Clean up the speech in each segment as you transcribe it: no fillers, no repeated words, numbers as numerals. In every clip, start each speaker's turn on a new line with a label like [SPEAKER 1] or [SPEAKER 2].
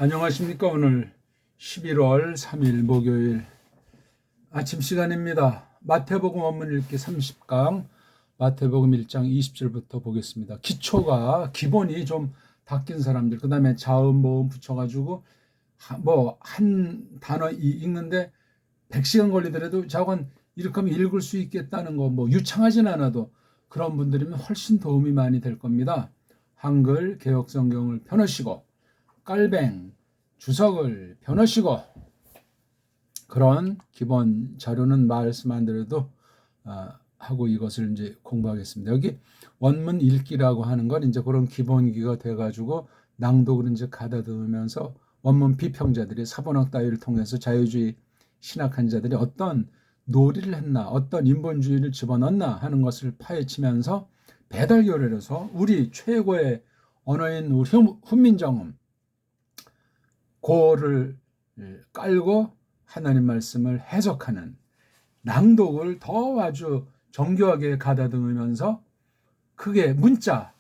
[SPEAKER 1] 안녕하십니까. 오늘 11월 3일 목요일 아침 시간입니다. 마태복음 원문 읽기 30강 마태복음 1장 20절부터 보겠습니다. 기본이 좀 바뀐 사람들, 그 다음에 자음 모음 붙여가지고 한 단어 읽는데 100시간 걸리더라도 저건 이렇게 하면 읽을 수 있겠다는 거, 유창하진 않아도 그런 분들이면 훨씬 도움이 많이 될 겁니다. 한글 개역성경을 펴놓으시고 깔뱅 주석을 펴놓으시고, 그런 기본 자료는 말씀 안 드려도 하고 이것을 이제 공부하겠습니다. 여기 원문 읽기라고 하는 건 이제 그런 기본기가 돼가지고 낭독을 이제 가다듬으면서 원문 비평자들이 사본학 따위를 통해서 자유주의 신학한자들이 어떤 놀이를 했나, 어떤 인본주의를 집어넣나 하는 것을 파헤치면서 배달교례로서 우리 최고의 언어인 우리 훈민정음 고를 깔고 하나님 말씀을 해석하는 낭독을 더 아주 정교하게 가다듬으면서 크게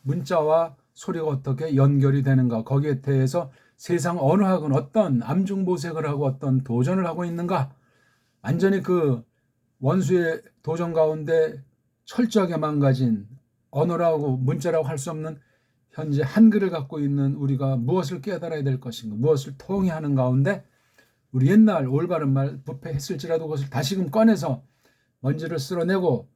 [SPEAKER 1] 문자와 소리가 어떻게 연결이 되는가, 거기에 대해서 세상 언어학은 어떤 암중보색을 하고 어떤 도전을 하고 있는가, 완전히 그 원수의 도전 가운데 철저하게 망가진 언어라고 문자라고 할 수 없는 현재 한글을 갖고 있는 우리가 무엇을 깨달아야 될 것인가, 무엇을 통해하는 가운데 우리 옛날 올바른 말 부패했을지라도 그것을 다시금 꺼내서 먼지를 쓸어내고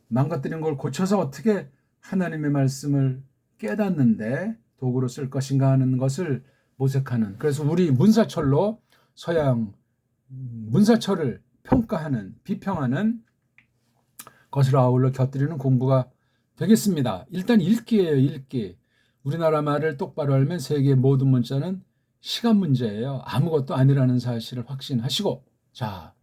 [SPEAKER 1] 망가뜨린 걸 고쳐서 어떻게 하나님의 말씀을 깨닫는데 도구로 쓸 것인가 하는 것을 모색하는, 그래서 우리 문사철로 서양 문사철을 평가하는, 비평하는 것을 아울러 곁들이는 공부가 되겠습니다. 일단 읽기예요. 읽기. 우리나라 말을 똑바로 알면 세계의 모든 문자는 시간 문제예요. 아무것도 아니라는 사실을 확신하시고, 자,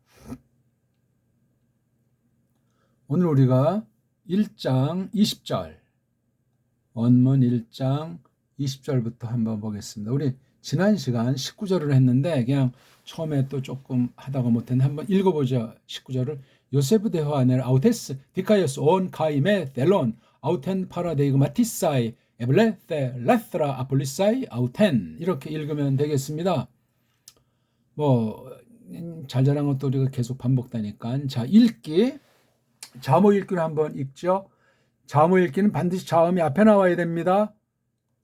[SPEAKER 1] 오늘 우리가 1장 20절 원문 1장 20절부터 한번 보겠습니다. 우리 지난 시간 19절을 했는데 그냥 처음에 또 조금 하다가 못했는데 한번 읽어보죠. 19절을 요세프 데호아넬 아우테스 디카이오스 온 카이메 델론 아우텐 파라데이그마티사이 에블레테 레트라 아폴리사이 아우텐, 이렇게 읽으면 되겠습니다. 잘잘한 것도 우리가 계속 반복되니까. 자, 읽기. 자모 읽기를 한번 읽죠. 자모 읽기는 반드시 자음이 앞에 나와야 됩니다.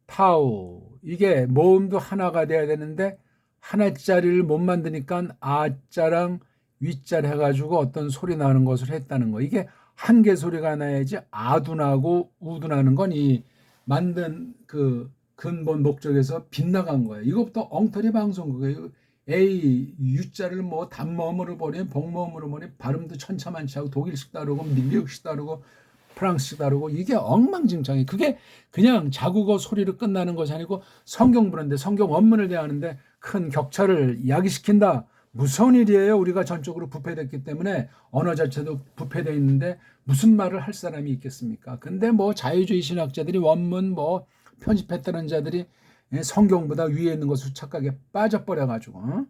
[SPEAKER 1] 타우. 이게 모음도 하나가 돼야 되는데 하나짜리를 못 만드니까 아자랑 위자를 해가지고 어떤 소리 나는 것을 했다는 거. 이게 한 개 소리가 나야지 아도 나고 우도 나는 건 이 만든 그 근본 목적에서 빗나간 거예요. 이것부터 엉터리 방송국이에요. A U자를 단모음으로 버리면 복모음으로 버리면 발음도 천차만차하고 독일식 다르고 미국식 다르고 프랑스식 다르고 이게 엉망진창이에요. 그게 그냥 자국어 소리로 끝나는 것이 아니고 성경 부르는데 성경 원문을 대하는데 큰 격차를 야기시킨다. 무서운 일이에요. 우리가 전적으로 부패됐기 때문에 언어 자체도 부패되어 있는데 무슨 말을 할 사람이 있겠습니까? 근데 자유주의 신학자들이 원문 편집했다는 자들이 성경보다 위에 있는 것을 착각에 빠져버려가지고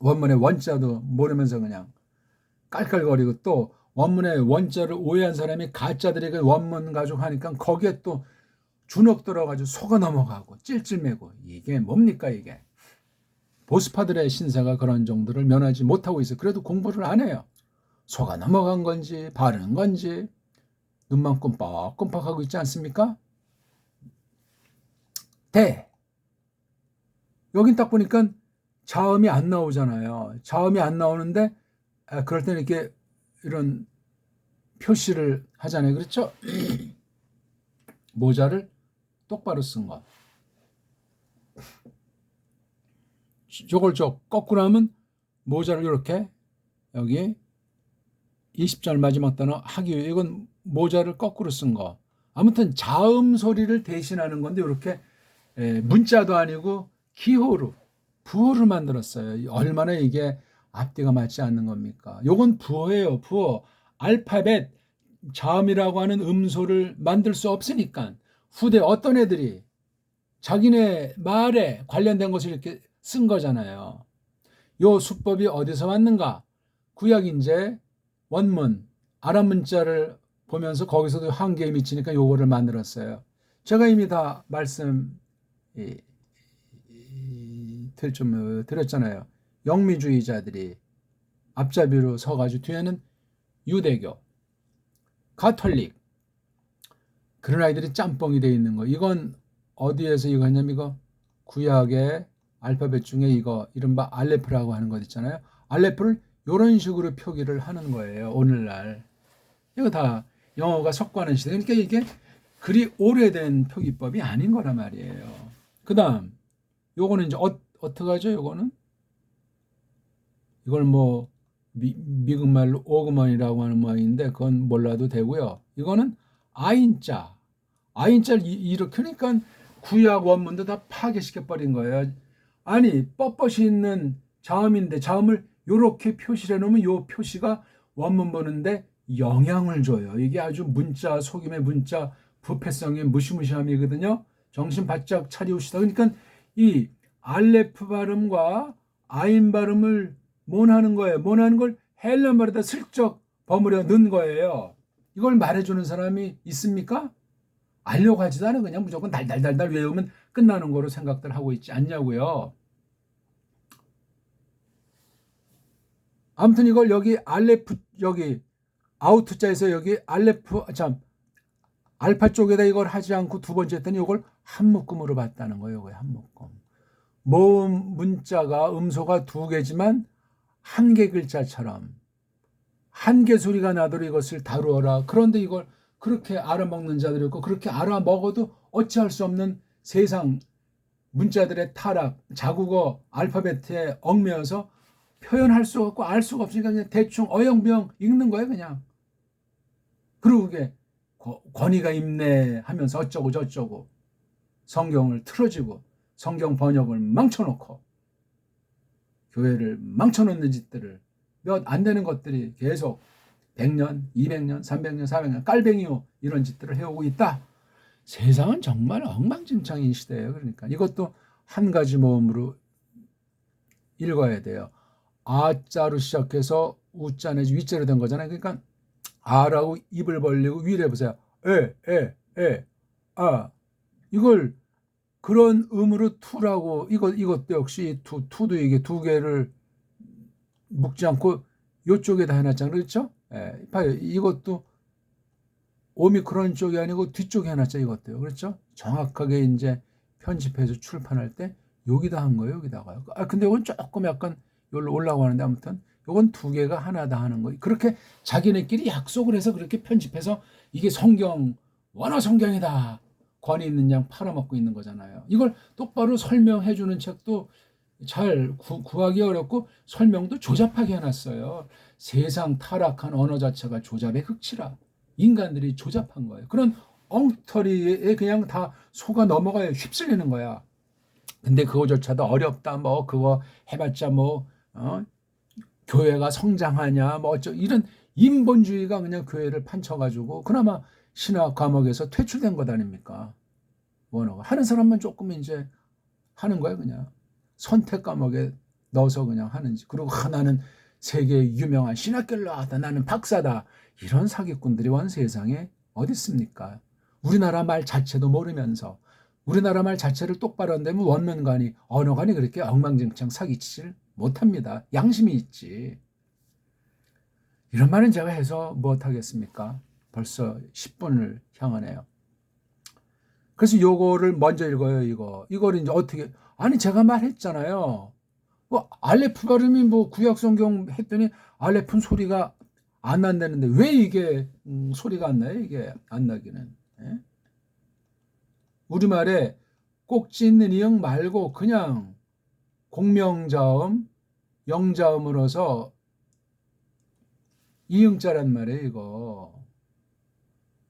[SPEAKER 1] 원문의 원자도 모르면서 그냥 깔깔거리고, 또 원문의 원자를 오해한 사람이 가짜들에게 원문 가지고 하니까 거기에 또 주눅 들어가지고 속아 넘어가고 찔찔매고, 이게 뭡니까 이게. 보수파들의 신사가 그런 정도를 면하지 못하고 있어요. 그래도 공부를 안 해요. 속아 넘어간 건지 바르는 건지 눈만 꼼빡꼼빡하고 있지 않습니까? 여긴 딱 보니까 자음이 안 나오잖아요. 자음이 안 나오는데 그럴 때는 이렇게 이런 표시를 하잖아요. 그렇죠? 모자를 똑바로 쓴 것. 저걸 거꾸로 하면 모자를 이렇게 여기 20절 마지막 단어 하기 위해 이건 모자를 거꾸로 쓴 거. 아무튼 자음 소리를 대신하는 건데 이렇게 문자도 아니고 기호로 부호를 만들었어요. 얼마나 이게 앞뒤가 맞지 않는 겁니까? 요건 부호예요. 부호. 알파벳 자음이라고 하는 음소를 만들 수 없으니까 후대 어떤 애들이 자기네 말에 관련된 것을 이렇게 쓴 거잖아요. 요 수법이 어디서 왔는가? 구약 이제 원문 아랍 문자를 보면서 거기서도 한계에 미치니까 요거를 만들었어요. 제가 이미 다 좀 드렸잖아요. 영미주의자들이 앞잡이로 서가지고 뒤에는 유대교, 가톨릭 그런 아이들이 짬뽕이 돼 있는 거. 이건 어디에서 이거 했냐면 이거 구약의 알파벳 중에 이거 이른바 알레프라고 하는 것 있잖아요. 알레프를 이런 식으로 표기를 하는 거예요. 오늘날. 이거 다 영어가 석관한 시대. 그러니까 이게 그리 오래된 표기법이 아닌 거란 말이에요. 그 다음 요거는 이제 어떻게 하죠? 요거는 이걸 뭐 미국 말로 오그먼이라고 하는 모양인데 그건 몰라도 되고요. 이거는 아인자. 아인자를 이렇게 그러니까 구약 원문도 다 파괴시켜버린 거예요. 아니 뻣뻣이 있는 자음인데 자음을 이렇게 표시를 해놓으면 요 표시가 원문 보는데 영향을 줘요. 이게 아주 문자 속임의 문자 부패성의 무시무시함이거든요. 정신 바짝 차리우시다. 그러니까 이 알레프 발음과 아인 발음을 못하는 거예요. 못하는 걸 헬란 말에다 슬쩍 버무려 넣은 거예요. 이걸 말해주는 사람이 있습니까? 알려고 하지도 않아. 그냥 무조건 달달달달 외우면 끝나는 거로 생각들 하고 있지 않냐고요. 아무튼 이걸 여기 알레프 여기 아우트자에서 여기 알레프 알파 쪽에다 이걸 하지 않고 두 번째 했더니 이걸 한 묶음으로 봤다는 거예요. 이거 한 묶음. 모음 문자가 음소가 두 개지만 한 개 글자처럼 한 개 소리가 나도록 이것을 다루어라. 그런데 이걸 그렇게 알아먹는 자들이 있고 그렇게 알아먹어도 어찌할 수 없는 세상 문자들의 타락, 자국어 알파벳에 얽매여서 표현할 수가 없고 알 수가 없으니까 그냥 대충 어영부영 읽는 거예요. 그냥. 그리고 그게 권위가 있네 하면서 어쩌고 저쩌고 성경을 틀어지고 성경 번역을 망쳐놓고 교회를 망쳐놓는 짓들을 몇 안 되는 것들이 계속 100년, 200년, 300년, 400년 깔뱅이요 이런 짓들을 해오고 있다. 세상은 정말 엉망진창인 시대예요. 그러니까 이것도 한 가지 모음으로 읽어야 돼요. 아자로 시작해서 우자 내지 위자로 된 거잖아요. 그러니까 아라고 입을 벌리고 위를 해보세요. 아. 이걸 그런 음으로 투라고 이것도 역시 투도 이게 두 개를 묶지 않고 이쪽에다 해놨잖아요. 그렇죠? 봐요. 이것도 오미크론 쪽이 아니고 뒤쪽에 해놨죠. 이것도요. 그렇죠? 정확하게 이제 편집해서 출판할 때 여기다 한 거예요. 여기다가요. 근데 이건 조금 약간 여기로 올라가고 하는데 아무튼 이건 두 개가 하나다 하는 거예요. 그렇게 자기네끼리 약속을 해서 그렇게 편집해서 이게 성경 원어 성경이다. 권위 있는 양 팔아먹고 있는 거잖아요. 이걸 똑바로 설명해 주는 책도 잘 구하기 어렵고 설명도 조잡하게 해놨어요. 세상 타락한 언어 자체가 조잡의 흑치라. 인간들이 조잡한 거예요. 그런 엉터리에 그냥 다 속아 넘어가요. 휩쓸리는 거야. 근데 그거조차도 어렵다. 뭐 그거 해봤자 뭐 교회가 성장하냐 뭐 이런 인본주의가 그냥 교회를 판쳐가지고 그나마 신학 과목에서 퇴출된 것 아닙니까? 원어가 하는 사람만 조금 이제 하는 거예요. 그냥 선택 과목에 넣어서 그냥 하는지. 그리고 나는 세계 유명한 신학교를 나왔다. 나는 박사다. 이런 사기꾼들이 온 세상에 어디 있습니까? 우리나라 말 자체도 모르면서 우리나라 말 자체를 똑바로 한다면 원문관이 언어관이 그렇게 엉망진창 사기치질 못합니다. 양심이 있지. 이런 말은 제가 해서 무엇하겠습니까? 벌써 10분을 향하네요. 그래서 요거를 먼저 읽어요. 이걸 이제 어떻게 아니 제가 말했잖아요. 뭐 알레프 발음이 뭐 구약 성경 했더니 알레프는 소리가 안 난다는데 왜 이게 소리가 안 나요? 이게 안 나기는. 예? 우리말에 꼭지 있는 이응 말고 그냥 공명자음, 영자음으로서 이응자란 말이에요. 이거.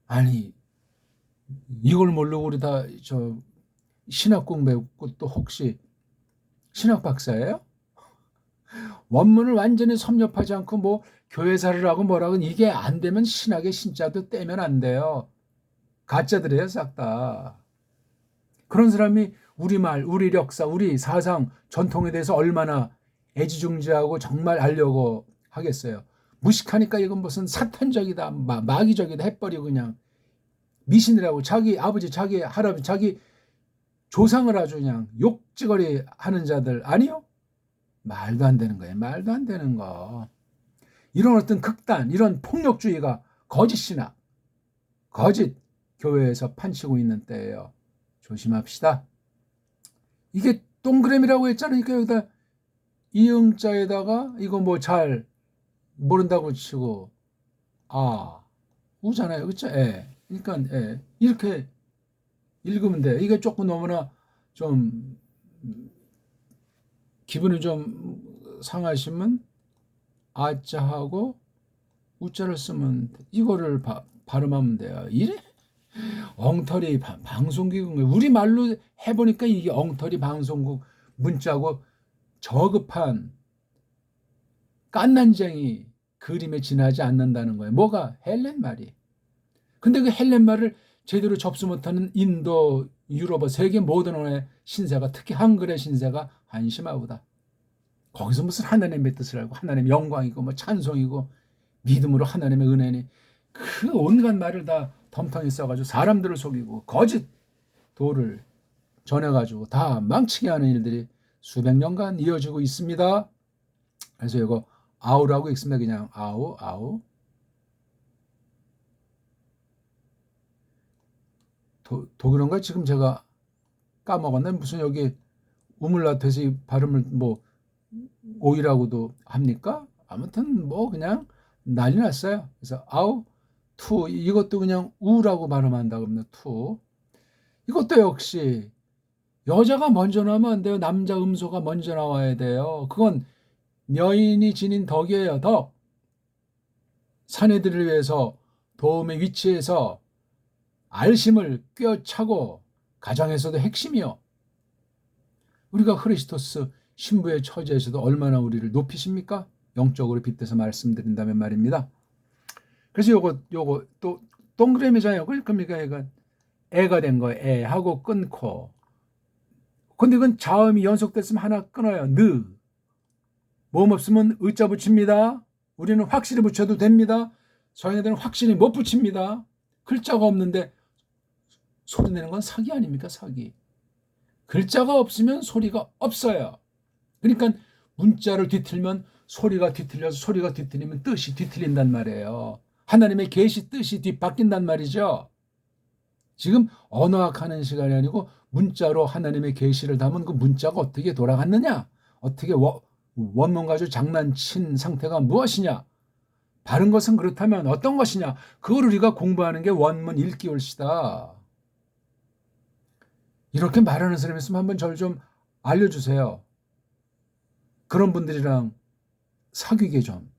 [SPEAKER 1] 아니 이걸 모르고 우리 다 신학 공부했고 또 혹시 신학 박사예요? 원문을 완전히 섭렵하지 않고 뭐 교회사를 하고 뭐라고 이게 안 되면 신학의 신자도 떼면 안 돼요. 가짜들이에요, 싹 다. 그런 사람이 우리말, 우리 역사, 우리 사상, 전통에 대해서 얼마나 애지중지하고 정말 알려고 하겠어요. 무식하니까 이건 무슨 사탄적이다, 마귀적이다 해버리고 그냥 미신이라고 자기 아버지, 자기 할아버지, 자기 조상을 아주 그냥 욕지거리 하는 자들 아니요? 말도 안 되는 거예요. 말도 안 되는 거. 이런 어떤 극단, 이런 폭력주의가 거짓 신학, 거짓 교회에서 판치고 있는 때예요. 조심합시다. 이게 동그라미라고 했잖아요. 그러니까 여기다 이응자에다가 이거 뭐 잘 모른다고 치고 우잖아요. 그렇죠? 예. 그러니까 예. 이렇게 읽으면 돼. 이게 조금 너무나 좀 기분이 좀 상하시면 아자하고 우자를 쓰면 이거를 발음하면 돼요. 이래 엉터리 방송국인 거예요. 우리 말로 해보니까 이게 엉터리 방송국 문자고 저급한 깐난쟁이 그림에 지나지 않는다는 거예요. 뭐가? 헬렌 말이. 근데 그 헬렌 말을 제대로 접수 못하는 인도, 유럽, 세계 모든 언어의 신세가, 특히 한글의 신세가 한심하구다. 거기서 무슨 하나님의 뜻을 알고 하나님의 영광이고 뭐 찬송이고 믿음으로 하나님의 은혜니 그 온갖 말을 다 덤텅이 써가지고 사람들을 속이고 거짓 도를 전해가지고 다 망치게 하는 일들이 수백 년간 이어지고 있습니다. 그래서 이거 아우라고 읽습니다. 그냥 아우. 독일어인가 지금 제가 까먹었네. 무슨 여기 우물라트에서 이 발음을 뭐 오이라고도 합니까? 아무튼 뭐 그냥 난리 났어요. 그래서 아우 투 이것도 그냥 우라고 발음한다고 합니다. 투 이것도 역시 여자가 먼저 나오면 안 돼요. 남자 음소가 먼저 나와야 돼요. 그건 여인이 지닌 덕이에요. 덕. 사내들을 위해서 도움의 위치에서 알심을 꿰차고 가정에서도 핵심이요. 우리가 크리스토스 신부의 처지에서도 얼마나 우리를 높이십니까? 영적으로 빗대서 말씀드린다면 말입니다. 그래서 요거 또 동그라미잖아요. 그러니까 이건 애가 된 거예요. 애 하고 끊고. 근데 이건 자음이 연속됐으면 하나 끊어요. 느. 모음 없으면 의자 붙입니다. 우리는 확실히 붙여도 됩니다. 서양애들은 확실히 못 붙입니다. 글자가 없는데 소리 내는 건 사기 아닙니까? 사기. 글자가 없으면 소리가 없어요. 그러니까 문자를 뒤틀면 소리가 뒤틀려서 소리가 뒤틀리면 뜻이 뒤틀린단 말이에요. 하나님의 계시 뜻이 뒤바뀐단 말이죠. 지금 언어학하는 시간이 아니고 문자로 하나님의 계시를 담은 그 문자가 어떻게 돌아갔느냐? 어떻게 원문 가지고 장난친 상태가 무엇이냐? 바른 것은 그렇다면 어떤 것이냐? 그걸 우리가 공부하는 게 원문 읽기 옳시다. 이렇게 말하는 사람이 있으면 한번 저를 좀 알려주세요. 그런 분들이랑 사귀게 좀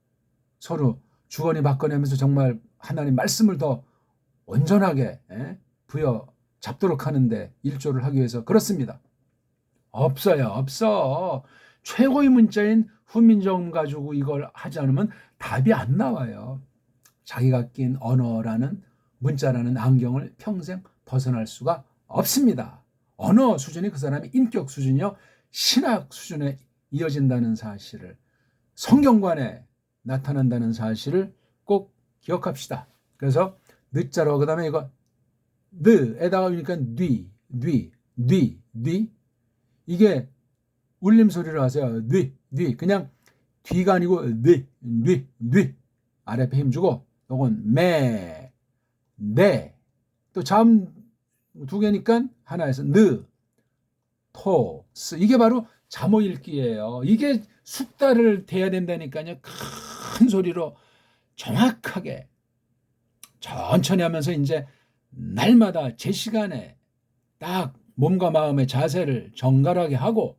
[SPEAKER 1] 서로 주거니 받거니 하면서 정말 하나님 말씀을 더 온전하게 부여 잡도록 하는데 일조를 하기 위해서 그렇습니다. 없어요. 없어. 최고의 문자인 훈민정음 가지고 이걸 하지 않으면 답이 안 나와요. 자기가 낀 언어라는 문자라는 안경을 평생 벗어날 수가 없습니다. 언어 수준이 그 사람의 인격 수준이요. 신학 수준에 이어진다는 사실을 성경관에 나타난다는 사실을 꼭 기억합시다. 그래서 늦자로 그 다음에 이거 느에다가 그러니까 뉘 이게 울림 소리를 하세요. 뉘 그냥 뒤가 아니고 뉘 아랫배 힘주고 요건 네 또 자음 두 개니까 하나에서 스 이게 바로 잠오 읽기예요. 이게 숙다를 대야 된다니까요. 큰 소리로 정확하게 천천히 하면서 이제 날마다 제 시간에 딱 몸과 마음의 자세를 정갈하게 하고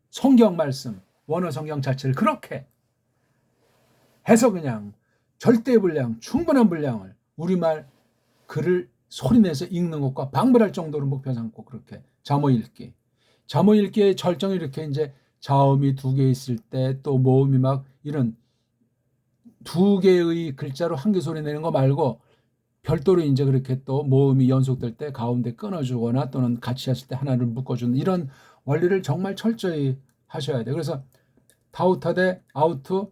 [SPEAKER 1] 성경 말씀, 원어 성경 자체를 그렇게 해서 그냥 절대 분량, 충분한 분량을 우리말 글을 소리내서 읽는 것과 방불할 정도로 목표 삼고 그렇게 잠오 읽기. 잠오 읽기의 절정이 이렇게 이제 자음이 두 개 있을 때 또 모음이 막 이런 두 개의 글자로 한 개 소리 내는 거 말고 별도로 이제 그렇게 또 모음이 연속될 때 가운데 끊어주거나 또는 같이 했을 때 하나를 묶어주는 이런 원리를 정말 철저히 하셔야 돼요. 그래서 타우타데 아우트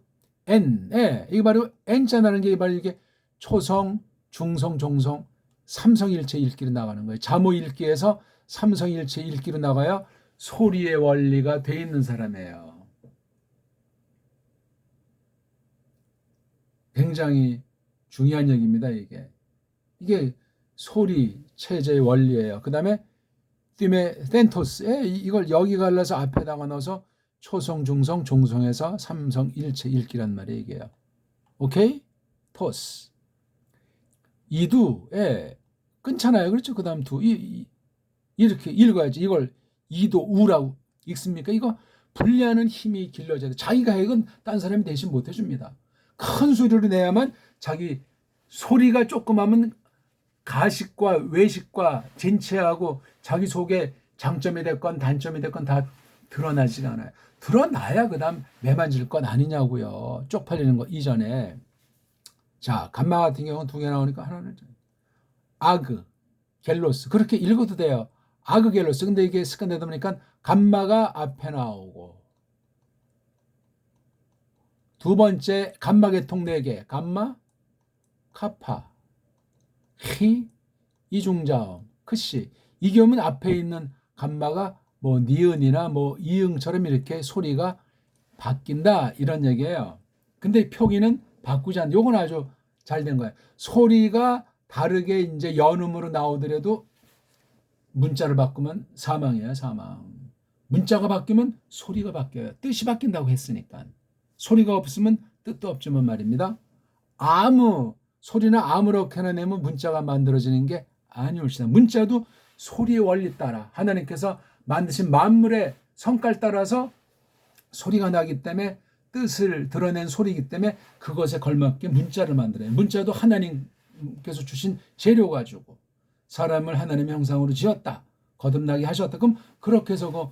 [SPEAKER 1] N 이게 바로 N자라는 게 바로 이게 초성, 중성, 종성, 삼성일체 읽기로 나가는 거예요. 잠오 읽기에서 삼성일체 읽기로 나가야 소리의 원리가 돼 있는 사람이에요. 굉장히 중요한 얘기입니다, 이게. 이게 소리 체제의 원리예요. 그 다음에 센토스. 이걸 여기 갈라서 앞에다가 넣어서 초성, 중성, 종성에서 삼성일체 읽기란 말이에요, 이게요. 오케이? 토스. 이두, 끊잖아요. 그렇죠? 그 다음 두. 이렇게 읽어야지. 이걸 이도 우라고 읽습니까? 이거 분리하는 힘이 길러져야 돼. 자기가 핵은 딴 사람이 대신 못 해줍니다. 큰 소리로 내야만 자기 소리가 조그마면 가식과 외식과 진체하고 자기 속에 장점이 됐건 단점이 됐건 다 드러나지가 않아요. 드러나야 그 다음 매만질 건 아니냐고요. 쪽팔리는 거 이전에. 자, 감마 같은 경우는 두 개 나오니까 하나는 아그, 겔로스. 그렇게 읽어도 돼요. 아그, 겔로스. 근데 이게 습관되다 보니까 감마가 앞에 나오고, 두 번째 감마 계통 4개. 감마, 카파, 히, 이중자음, 크시. 이 경우는 앞에 있는 감마가 뭐 니은이나 뭐 이응처럼 이렇게 소리가 바뀐다 이런 얘기예요. 근데 표기는 바꾸지 않는. 요건 아주 잘 된 거예요. 소리가 다르게 이제 연음으로 나오더라도 문자를 바꾸면 사망이에요, 사망. 문자가 바뀌면 소리가 바뀌어요. 뜻이 바뀐다고 했으니까. 소리가 없으면 뜻도 없지만 말입니다. 아무 소리나 아무렇게나 내면 문자가 만들어지는 게 아니올시다. 문자도 소리의 원리 따라 하나님께서 만드신 만물의 성깔 따라서 소리가 나기 때문에 뜻을 드러낸 소리이기 때문에 그것에 걸맞게 문자를 만들어요. 문자도 하나님께서 주신 재료 가지고 사람을 하나님의 형상으로 지었다. 거듭나게 하셨다. 그럼 그렇게 해서 그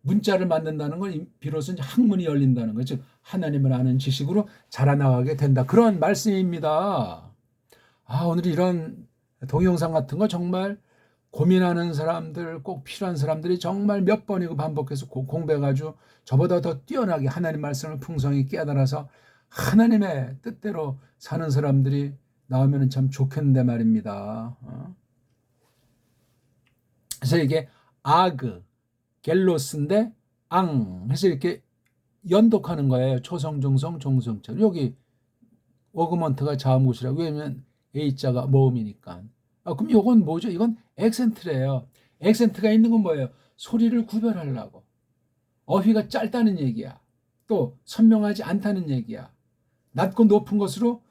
[SPEAKER 1] 문자를 만든다는 건 비로소 이제 학문이 열린다는 거죠. 즉 하나님을 아는 지식으로 자라나가게 된다. 그런 말씀입니다. 오늘 이런 동영상 같은 거 정말 고민하는 사람들, 꼭 필요한 사람들이 정말 몇 번이고 반복해서 공부해가지고 저보다 더 뛰어나게 하나님 말씀을 풍성히 깨달아서 하나님의 뜻대로 사는 사람들이 나오면 참 좋겠는데 말입니다. 그래서 이게 아그, 겔로스인데 해서 이렇게 연독하는 거예요. 초성, 중성, 종성처럼. 여기 어그먼트가 자음구시라고. 왜냐면 A자가 모음이니까. 그럼 이건 뭐죠? 이건 액센트래요. 액센트가 있는 건 뭐예요? 소리를 구별하려고. 어휘가 짧다는 얘기야. 또 선명하지 않다는 얘기야. 낮고 높은 것으로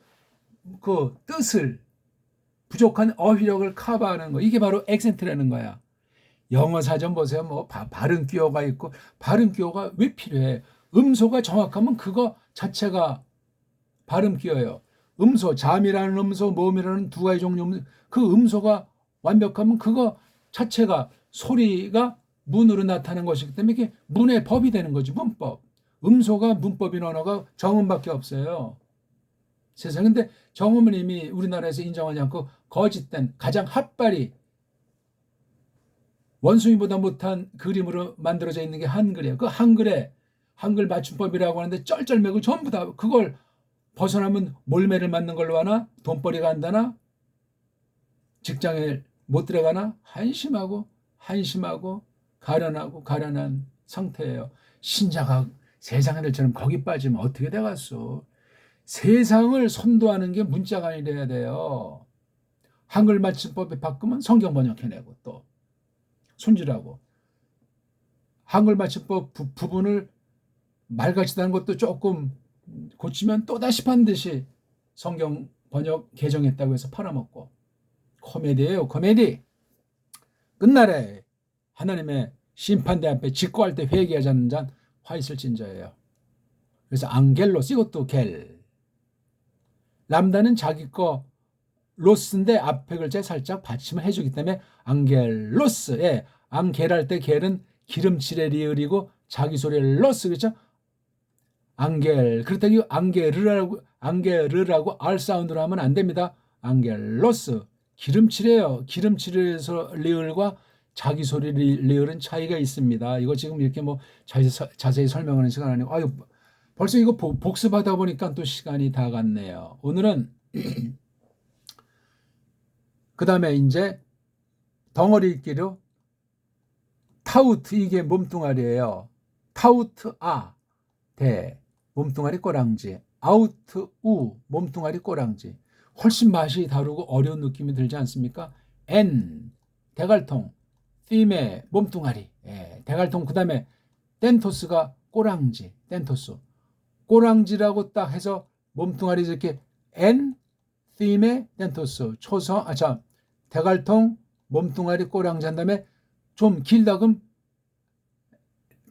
[SPEAKER 1] 그 뜻을 부족한 어휘력을 커버하는 거. 이게 바로 액센트라는 거야. 영어 사전 보세요. 뭐 발음 기호가 있고. 발음 기호가 왜 필요해? 음소가 정확하면 그거 자체가 발음 기호예요. 음소, 잠이라는 음소, 모음이라는 두 가지 종류. 그 음소가 완벽하면 그거 자체가 소리가 문으로 나타나는 것이기 때문에 이게 문의 법이 되는 거지. 문법. 음소가 문법인 언어가 정음밖에 없어요. 세상에. 근데 정음은 이미 우리나라에서 인정하지 않고 거짓된 가장 핫발이 원숭이보다 못한 그림으로 만들어져 있는 게 한글이에요. 그 한글에 한글 맞춤법이라고 하는데 쩔쩔매고 전부 다 그걸 벗어나면 몰매를 맞는 걸로 하나? 돈벌이가 한다나? 직장에 못 들어가나? 한심하고 가련한 상태예요. 신자가 세상들처럼 거기 빠지면 어떻게 돼갔어? 세상을 선도하는 게 문자가 아니래야 돼요. 한글 맞춤법에 바꾸면 성경 번역해내고 또 손질하고 한글 맞춤법 부분을 말같이 하는 것도 조금 고치면 또다시 반드시 성경 번역 개정했다고 해서 팔아먹고. 코미디예요, 코미디. 끝날에 하나님의 심판대 앞에 직고할 때 회개하지 않는 자는 화 있을진저예요. 그래서 앙겔로스, 이것도 겔. 람다는 자기 거 로스인데 앞에 글자에 살짝 받침을 해주기 때문에 앙겔로스. 앙겔할 때 겔은 기름칠의 리을이고 자기 소리의 로스. 그렇죠? 앙겔. 그렇다고 앙게르라고 R 사운드로 하면 안 됩니다. 앙겔로스. 기름칠이에요. 기름칠에서 리을과 자기 소리 리을은 차이가 있습니다. 이거 지금 이렇게 뭐 자세히 설명하는 시간 아니고, 벌써 이거 복습하다 보니까 또 시간이 다 갔네요. 오늘은 그 다음에 이제 덩어리 읽기로 타우트 이게 몸뚱아리예요. 타우트 대 몸뚱아리 꼬랑지. 아우트 몸뚱아리 꼬랑지. 훨씬 맛이 다르고 어려운 느낌이 들지 않습니까? 대갈통, theme 몸뚱아리. 대갈통 그다음에 덴토스가 꼬랑지. 덴토스. 꼬랑지라고 딱 해서 몸뚱아리 이렇게 theme 덴토스. 대갈통 몸뚱아리 꼬랑지 한 다음에 좀 길다 그럼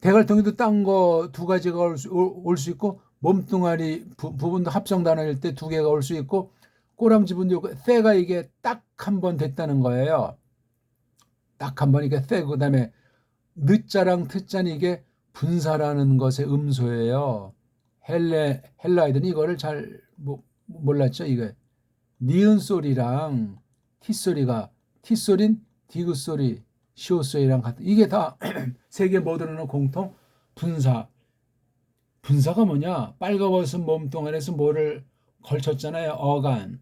[SPEAKER 1] 대갈통에도 딴 거 두 가지가 올 수 있고 몸뚱아리 부분도 합성 단어일 때 두 개가 올 수 있고 꼬랑지 분도 때가 이게 딱 한 번 됐다는 거예요. 딱 한 번 이게 때 그다음에 늦자랑 트자는 이게 분사라는 것의 음소예요. 헬라이들은 이거를 잘 몰랐죠. 이게 니은 소리랑 티 소리가 티 소린 디귿 소리 시옷 소리랑 같은 이게 다 세계 모두는 공통 분사가 뭐냐? 빨가벗은 몸뚱아리에서 뭐를 걸쳤잖아요. 어간.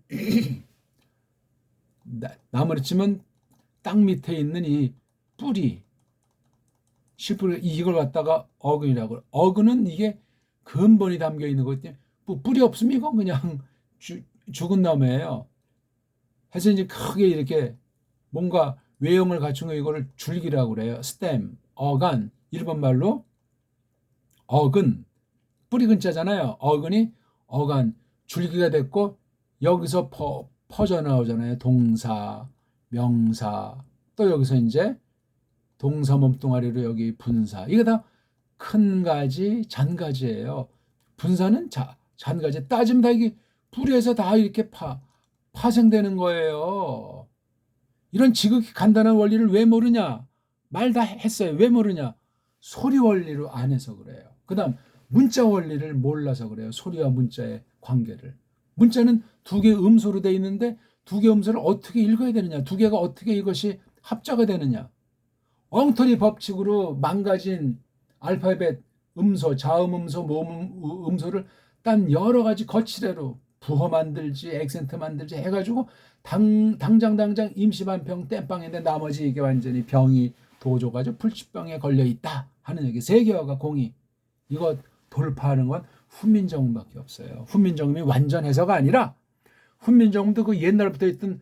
[SPEAKER 1] 나무로 치면 땅 밑에 있는 이 뿌리, 씨뿌리 이걸 갖다가 어근이라고. 어근은 이게 근본이 담겨 있는 거기 때문에 뿌리 없으면 이건 그냥 죽은 나무예요. 해서 이제 크게 이렇게 뭔가 외형을 갖춘 거 이거를 줄기라고 그래요. 스템, 어간, 일본 말로 어근, 뿌리 근자잖아요. 어근이 어간, 줄기가 됐고 여기서 퍼져 나오잖아요. 동사, 명사, 또 여기서 이제 동사 몸뚱아리로 여기 분사. 이게 다 큰 가지, 잔가지예요. 분사는 잔가지. 따지면 다 이게 뿌리에서 다 이렇게 파생되는 거예요. 이런 지극히 간단한 원리를 왜 모르냐? 말 다 했어요. 왜 모르냐? 소리 원리로 안 해서 그래요. 그 다음 문자 원리를 몰라서 그래요. 소리와 문자의 관계를. 문자는 두 개의 음소로 돼 있는데 두 개의 음소를 어떻게 읽어야 되느냐? 두 개가 어떻게 이것이 합자가 되느냐? 엉터리 법칙으로 망가진 알파벳 음소, 자음 음소, 모음 음소를 딴 여러 가지 거치대로 부호 만들지, 액센트 만들지 해가지고 당장 임시반평 땜빵인데 나머지 이게 완전히 병이 도조가지고 불치병에 걸려 있다 하는 얘기. 세계화가 공이 이거 돌파하는 건 훈민정음밖에 없어요. 훈민정음이 완전 해서가 아니라 훈민정음도 그 옛날부터 있던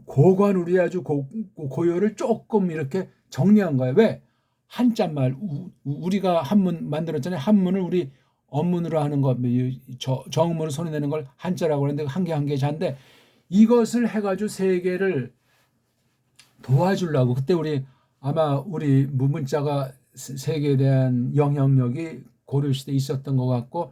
[SPEAKER 1] 고관우리 아주 고요를 조금 이렇게 정리한 거예요. 왜? 한자말 우리가 한문 만들었잖아요. 한문을 우리 언문으로 하는 거 정음으로 손에 내는 걸 한자라고 하는데 한 개 한 개 자인데 이것을 해가지고 세계를 도와주려고 그때 우리 문자가 세계에 대한 영향력이 고려시대에 있었던 것 같고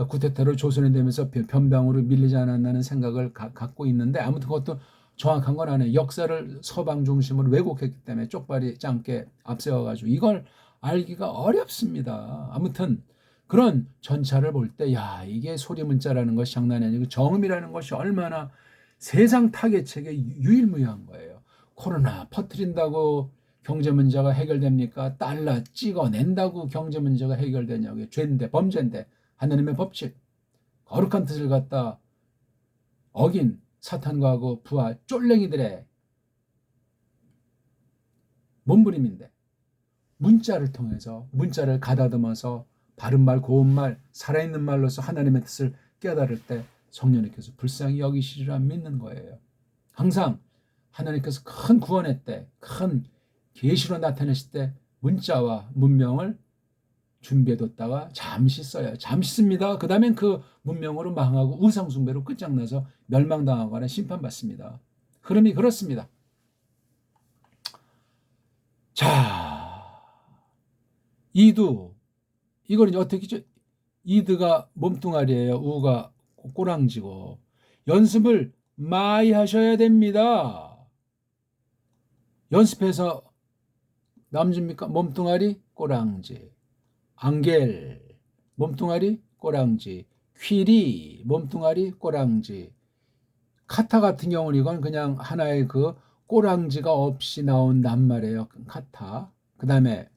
[SPEAKER 1] 구테타로 조선이 되면서 변방으로 밀리지 않았나는 생각을 갖고 있는데 아무튼 그것도 정확한 건 아니에요. 역사를 서방 중심으로 왜곡했기 때문에 쪽발이 짱게 앞세워가지고 이걸 알기가 어렵습니다. 아무튼 그런 전차를 볼 때 야 이게 소리 문자라는 것이 장난이 아니고 정음이라는 것이 얼마나 세상 타개책에 유일무이한 거예요. 코로나 퍼뜨린다고 경제 문제가 해결됩니까? 달러 찍어낸다고 경제 문제가 해결되냐고요. 죄인데 범죄인데 하나님의 법칙 거룩한 뜻을 갖다 어긴 사탄과하고 부하 쫄랭이들의 몸부림인데 문자를 통해서 문자를 가다듬어서 바른말 고운말 살아있는 말로서 하나님의 뜻을 깨달을 때 성령님께서 불쌍히 여기시리라 믿는 거예요. 항상 하나님께서 큰 구원의 때, 큰 계시로 나타내실 때 문자와 문명을 준비해뒀다가 잠시 써요. 잠시 씁니다. 그 다음엔 그 문명으로 망하고 우상숭배로 끝장나서 멸망당하거나 심판받습니다. 흐름이 그렇습니다. 자, 이두 이걸 이제 어떻게 죠? 이드가 몸뚱아리예요. 우가 꼬랑지고 연습을 많이 하셔야 됩니다. 연습해서 남줍니까? 몸뚱아리 꼬랑지, 앙겔 몸뚱아리 꼬랑지, 퀴리 몸뚱아리 꼬랑지. 카타 같은 경우는 이건 그냥 하나의 그 꼬랑지가 없이 나온 낱말이에요. 카타. 그 다음에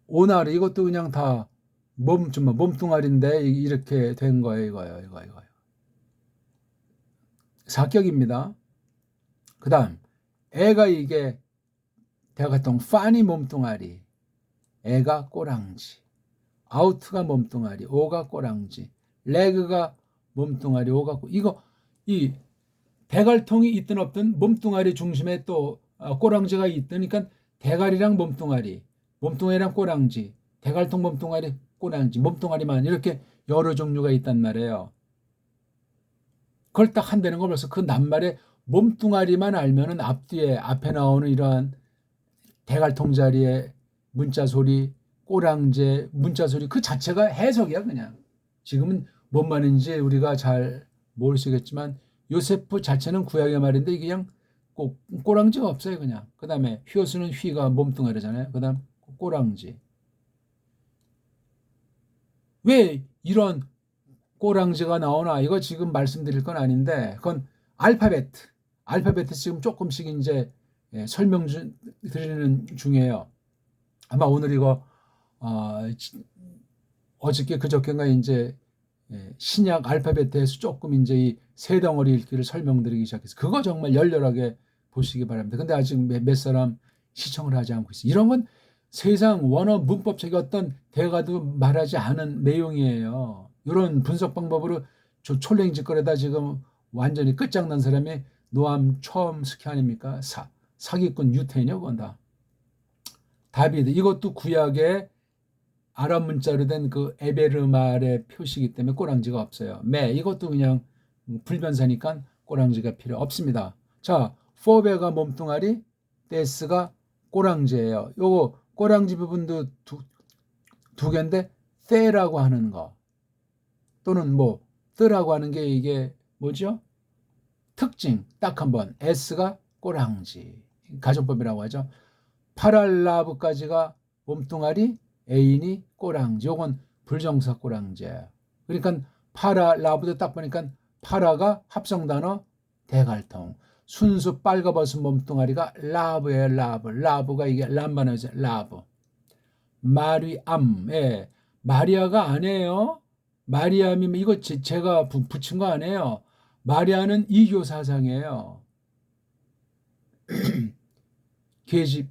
[SPEAKER 1] 오나르 이것도 그냥 다 몸뚱아리인데 이렇게 된 거예요. 이거요. 사격입니다. 그 다음 애가 이게 대갈통 파니 몸뚱아리, 애가 꼬랑지, 아우트가 몸뚱아리, 오가 꼬랑지, 레그가 몸뚱아리, 오가 이거 이 대갈통이 있든 없든 몸뚱아리 중심에 또 꼬랑지가 있든 그러니까 대가리랑 몸뚱아리랑 꼬랑지, 대갈통 몸뚱아리, 꼬랑지, 몸뚱아리만 이렇게 여러 종류가 있단 말이에요. 그걸 딱 한다는 걸 벌써 그 낱말에 몸뚱아리만 알면은 앞에 나오는 이러한 대갈통 자리에 문자 소리, 꼬랑제, 문자 소리 그 자체가 해석이야 그냥. 지금은 뭔 말인지 우리가 잘 모르시겠지만 요세프 자체는 구약의 말인데 이게 그냥 꼬랑지가 없어요 그냥. 그 다음에 휘어수는 휘가 몸뚱아리잖아요. 그 다음 꼬랑지. 왜 이런 꼬랑지가 나오나 이거 지금 말씀드릴 건 아닌데 그건 알파벳 지금 조금씩 이제 설명 드리는 중이에요. 아마 오늘 이거 어저께 그저께가 이제 신약 알파벳에 대해서 조금 이제 이 세 덩어리 읽기를 설명드리기 시작해서 그거 정말 열렬하게 보시기 바랍니다. 근데 아직 몇 사람 시청을 하지 않고 있어요. 이런 건 세상 원어 문법적인 어떤 대가도 말하지 않은 내용이에요. 이런 분석 방법으로 촐랭짓거리다 지금 완전히 끝장난 사람이 노암 촘스키 아닙니까? 사기꾼 유태인이요, 그건 다. 다비드 이것도 구약의 아랍 문자로 된 그 에베르말의 표시이기 때문에 꼬랑지가 없어요. 이것도 그냥 불변사니까 꼬랑지가 필요 없습니다. 자, 포베가 몸뚱아리, 데스가 꼬랑지예요. 요거 꼬랑지 부분도 두 개인데 테라고 하는 거 또는 뭐 뜨라고 하는 게 이게 뭐죠? 특징 딱 한번 S가 꼬랑지 가정법이라고 하죠. 파랄라브까지가 몸뚱아리, 애인이 꼬랑지. 요건 불정사 꼬랑지예요. 그러니까 파라라브도 딱 보니까 파라가 합성단어 대갈통. 순수 빨가벗은 몸뚱아리가 라브예요. 라브가 이게 람바나죠. 라브. 마리암. 마리아가 아니에요. 마리암이 이거 제가 붙인 거 아니에요. 마리아는 이교 사상이에요. 계집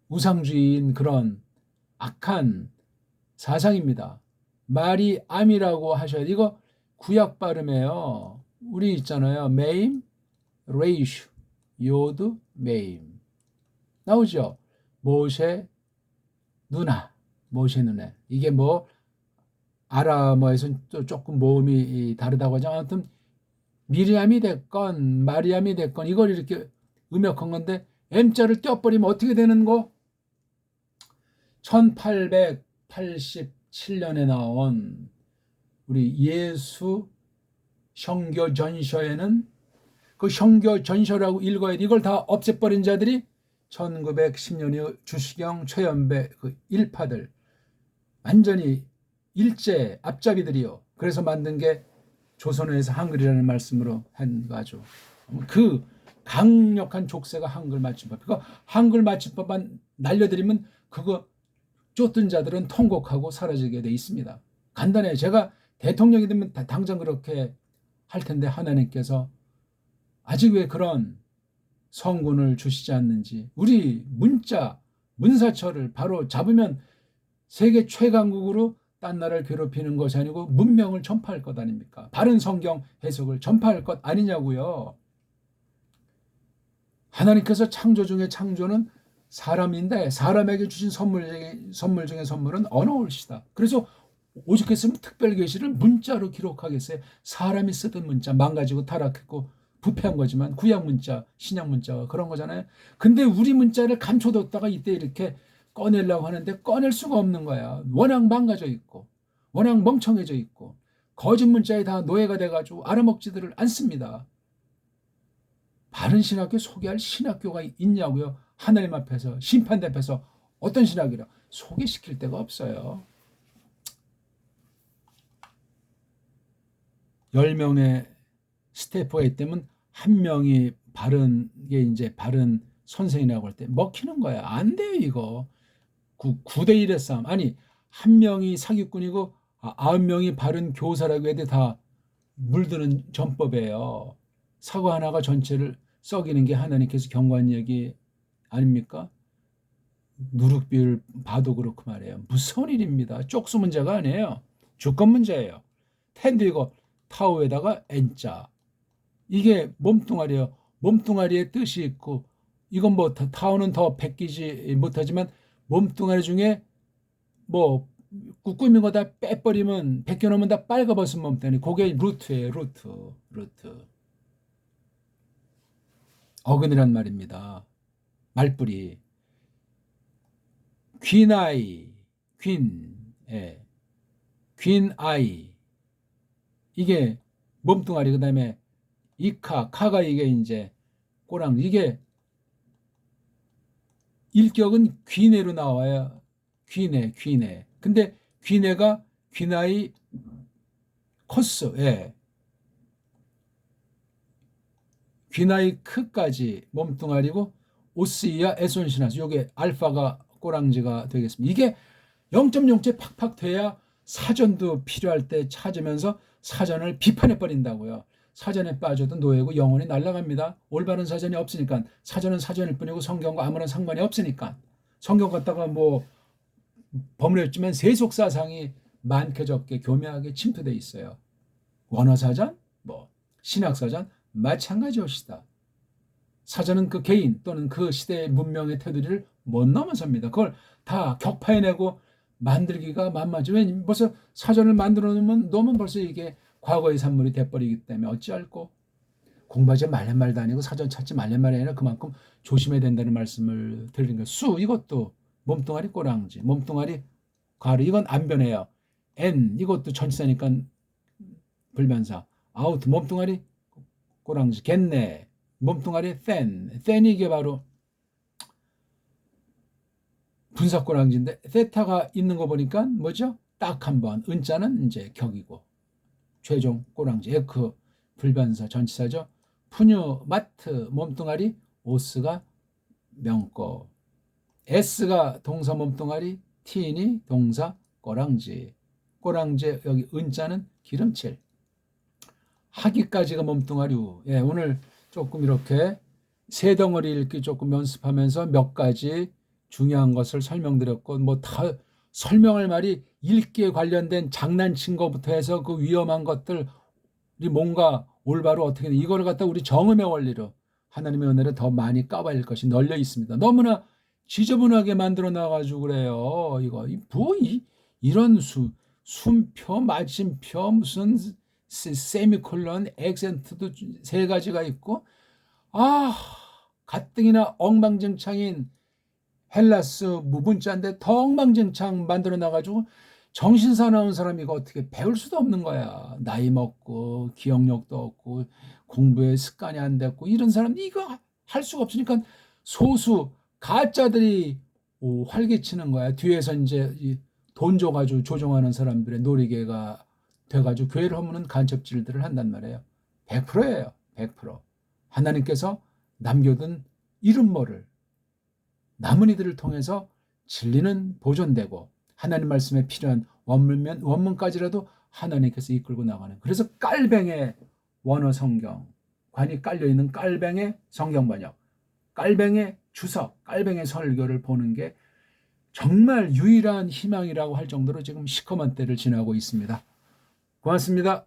[SPEAKER 1] 우상주의인 그런 악한 사상입니다. 마리암이라고 하셔야 돼. 이거 구약 발음이에요. 우리 있잖아요. 메임, 레이슈, 요드, 메임. 나오죠? 모세 누나. 이게 뭐 아람어에서는 또 조금 모음이 다르다고 하죠. 아무튼 미리암이 됐건 마리암이 됐건 이걸 이렇게 음역한 건데 M자를 떼어버리면 어떻게 되는 거? 1887년에 나온 우리 예수 형교전서에는 그 형교전서라고 읽어야 돼. 이걸 다 없애버린 자들이 1910년 주시경 최연배 그 일파들 완전히 일제 앞잡이들이요. 그래서 만든 게 조선어에서 한글이라는 말씀으로 한 거죠. 그 강력한 족쇄가 한글 맞춤법. 그러니까 한글 맞춤법만 날려드리면 그거 쫓던 자들은 통곡하고 사라지게 돼 있습니다. 간단해요. 제가 대통령이 되면 당장 그렇게 할 텐데 하나님께서 아직 왜 그런 성군을 주시지 않는지. 우리 문사처를 바로 잡으면 세계 최강국으로 딴 나라를 괴롭히는 것이 아니고 문명을 전파할 것 아닙니까? 바른 성경 해석을 전파할 것 아니냐고요. 하나님께서 창조 중에 창조는 사람인데 사람에게 주신 선물 중에 선물은 언어올시다. 그래서 오죽했으면 특별계시를 문자로 기록하겠어요. 사람이 쓰던 문자 망가지고 타락했고 부패한 거지만 구약 문자, 신약 문자가 그런 거잖아요. 근데 우리 문자를 감춰뒀다가 이때 이렇게 꺼내려고 하는데 꺼낼 수가 없는 거야. 워낙 망가져 있고 워낙 멍청해져 있고 거짓 문자에 다 노예가 돼가지고 알아먹지들을 않습니다. 바른 신학교 소개할 신학교가 있냐고요. 하나님 앞에서 심판대 앞에서 어떤 신학이라 소개시킬 데가 없어요. 10명의 스태프가 있다면 한 명이 바른 게 이제 바른 선생이라고 할 때 먹히는 거야. 안 돼요 이거. 9대1의 싸움. 아니 한 명이 사기꾼이고 9명이 바른 교사라고 해도 다 물드는 전법이에요. 사과 하나가 전체를 썩이는 게 하나님께서 경고한 얘기 아닙니까? 누룩비율 봐도 그렇고 말이에요. 무서운 일입니다. 쪽수 문제가 아니에요. 주권 문제예요. 텐데 이거 타우에다가 N자. 이게 몸뚱아리예요. 몸뚱아리의 뜻이 있고 이건 뭐 타우는 더 베끼지 못하지만 몸뚱아리 중에 뭐 꾸꾸민 거 다 빼버리면 벗겨놓으면 다 빨가벗은 몸뚱아리. 그게 루트예요. 루트. 어근이란 말입니다. 말뿌리. 퀸아이, 퀸아이. 이게 몸뚱아리. 그 다음에 카가 이게 이제 꼬랑. 이게 일격은 귀내로 나와요. 귀내. 근데 귀내가 퀸아이 코스. 귀나이 크까지 몸뚱아리고 오스이아 에손시나스 요게 알파가 꼬랑지가 되겠습니다. 이게 0.0째 팍팍 돼야 사전도 필요할 때 찾으면서 사전을 비판해 버린다고요. 사전에 빠져도 노예고 영혼이 날아갑니다. 올바른 사전이 없으니까. 사전은 사전일 뿐이고 성경과 아무런 상관이 없으니까. 성경 갖다가 뭐 버무렸지만 세속사상이 많게 적게 교묘하게 침투돼 있어요. 원어사전, 뭐 신학사전 마찬가지였다. 사전은 그 개인 또는 그 시대의 문명의 테두리를 못 넘어섭니다. 그걸 다 격파해내고 만들기가 만만하지. 왜 벌써 사전을 만들어 놓으면 벌써 이게 과거의 산물이 돼버리기 때문에 어찌할꼬. 공부하지 말란 아니고 사전 찾지 말란 아니라 그만큼 조심해야 된다는 말씀을 드리는 거예요. 수 이것도 몸뚱아리 꼬랑지, 몸뚱아리 가루 이건 안 변해요. N 이것도 전치사니까 불변사. 아우트 몸뚱아리 꼬랑지. 겠네 몸뚱아리 센이 이게 바로 분사 꼬랑지인데 세타가 있는 거 보니까 뭐죠? 딱 한 번. 은자는 이제 격이고 최종 꼬랑지. 에크 불변사 전치사죠. 푸뉴 마트 몸뚱아리 오스가 명거. S가 동사 몸뚱아리 T니 동사 꼬랑지. 꼬랑지 여기 은자는 기름칠. 하기까지가 몸뚱아리 우. 오늘 조금 이렇게 세 덩어리 읽기 조금 연습하면서 몇 가지 중요한 것을 설명드렸고 뭐 다 설명할 말이 읽기에 관련된 장난친 것부터 해서 그 위험한 것들이 뭔가 올바로 어떻게 이거를 갖다 우리 정음의 원리로 하나님의 은혜를 더 많이 까발릴 것이 널려 있습니다. 너무나 지저분하게 만들어 놔가지고 그래요. 이거 뭐 이런 숨표, 마침표, 무슨 세미콜론, 액센트도 세 가지가 있고 가뜩이나 엉망진창인 헬라스 무분자인데 더 엉망진창 만들어 놔가지고 정신사나운 사람이 이거 어떻게 배울 수도 없는 거야. 나이 먹고 기억력도 없고 공부에 습관이 안 됐고 이런 사람 이거 할 수가 없으니까 소수 가짜들이 활개치는 거야. 뒤에서 이제 돈 줘가지고 조종하는 사람들의 놀이개가 돼가지고 교회를 허무는 간첩질들을 한단 말이에요. 100%예요. 100%. 하나님께서 남겨둔 이름모를 남은 이들을 통해서 진리는 보존되고 하나님 말씀에 필요한 원문까지라도 하나님께서 이끌고 나가는. 그래서 깔뱅의 원어 성경관이 깔려있는 깔뱅의 성경 번역, 깔뱅의 주석, 깔뱅의 설교를 보는 게 정말 유일한 희망이라고 할 정도로 지금 시커먼 때를 지나고 있습니다. 고맙습니다.